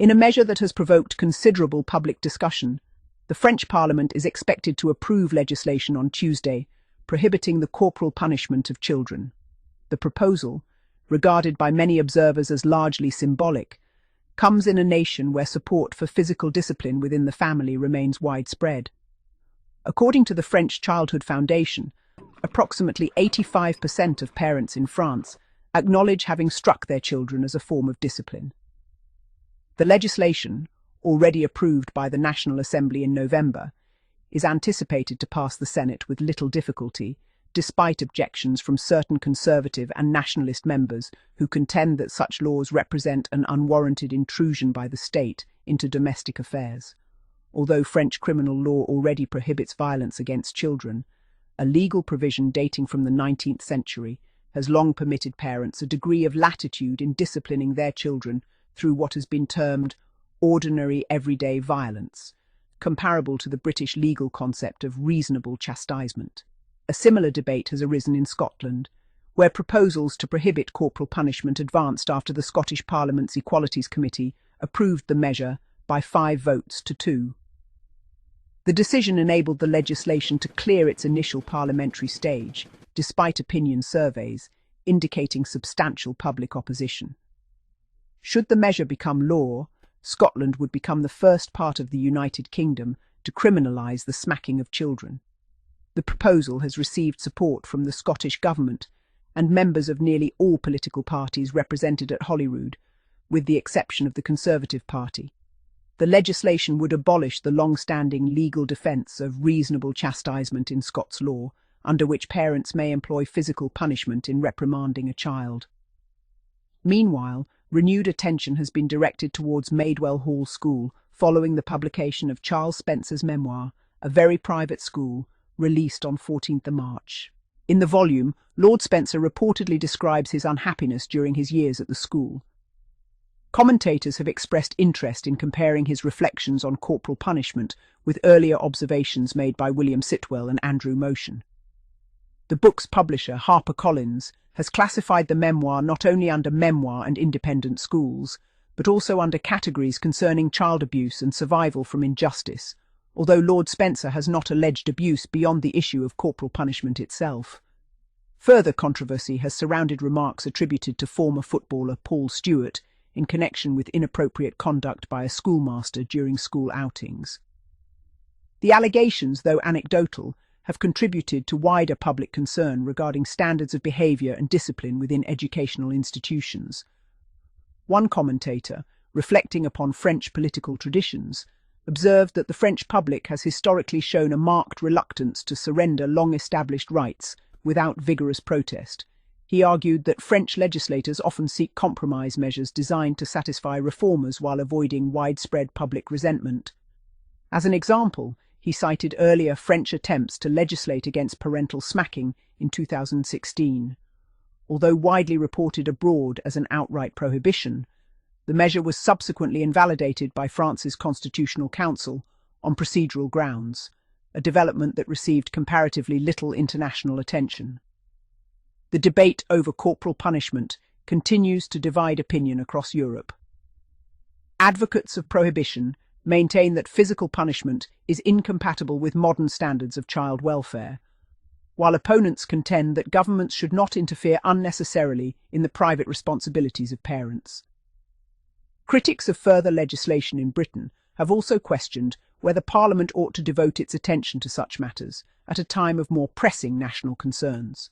In a measure that has provoked considerable public discussion, the French Parliament is expected to approve legislation on Tuesday prohibiting the corporal punishment of children. The proposal, regarded by many observers as largely symbolic, comes in a nation where support for physical discipline within the family remains widespread. According to the French Childhood Foundation, approximately 85% of parents in France acknowledge having struck their children as a form of discipline. The legislation, already approved by the National Assembly in November, is anticipated to pass the Senate with little difficulty, despite objections from certain conservative and nationalist members who contend that such laws represent an unwarranted intrusion by the state into domestic affairs. Although French criminal law already prohibits violence against children, a legal provision dating from the 19th century has long permitted parents a degree of latitude in disciplining their children through what has been termed ordinary everyday violence, comparable to the British legal concept of reasonable chastisement. A similar debate has arisen in Scotland, where proposals to prohibit corporal punishment advanced after the Scottish Parliament's Equalities Committee approved the measure by 5 votes to 2. The decision enabled the legislation to clear its initial parliamentary stage, despite opinion surveys indicating substantial public opposition. Should the measure become law, Scotland would become the first part of the United Kingdom to criminalise the smacking of children. The proposal has received support from the Scottish Government and members of nearly all political parties represented at Holyrood, with the exception of the Conservative Party. The legislation would abolish the long-standing legal defence of reasonable chastisement in Scots law, under which parents may employ physical punishment in reprimanding a child. Meanwhile, renewed attention has been directed towards Maidwell Hall School following the publication of Charles Spencer's memoir, A Very Private School, released on 14th March. In the volume, Lord Spencer reportedly describes his unhappiness during his years at the school. Commentators have expressed interest in comparing his reflections on corporal punishment with earlier observations made by William Sitwell and Andrew Motion. The book's publisher, HarperCollins, has classified the memoir not only under memoir and independent schools, but also under categories concerning child abuse and survival from injustice, although Lord Spencer has not alleged abuse beyond the issue of corporal punishment itself. Further controversy has surrounded remarks attributed to former footballer Paul Stewart in connection with inappropriate conduct by a schoolmaster during school outings. The allegations, though anecdotal, have contributed to wider public concern regarding standards of behaviour and discipline within educational institutions. One commentator, reflecting upon French political traditions, observed that the French public has historically shown a marked reluctance to surrender long-established rights without vigorous protest. He argued that French legislators often seek compromise measures designed to satisfy reformers while avoiding widespread public resentment. As an example, he cited earlier French attempts to legislate against parental smacking in 2016. Although widely reported abroad as an outright prohibition, the measure was subsequently invalidated by France's Constitutional Council on procedural grounds, a development that received comparatively little international attention. The debate over corporal punishment continues to divide opinion across Europe. Advocates of prohibition maintain that physical punishment is incompatible with modern standards of child welfare, while opponents contend that governments should not interfere unnecessarily in the private responsibilities of parents. Critics of further legislation in Britain have also questioned whether Parliament ought to devote its attention to such matters at a time of more pressing national concerns.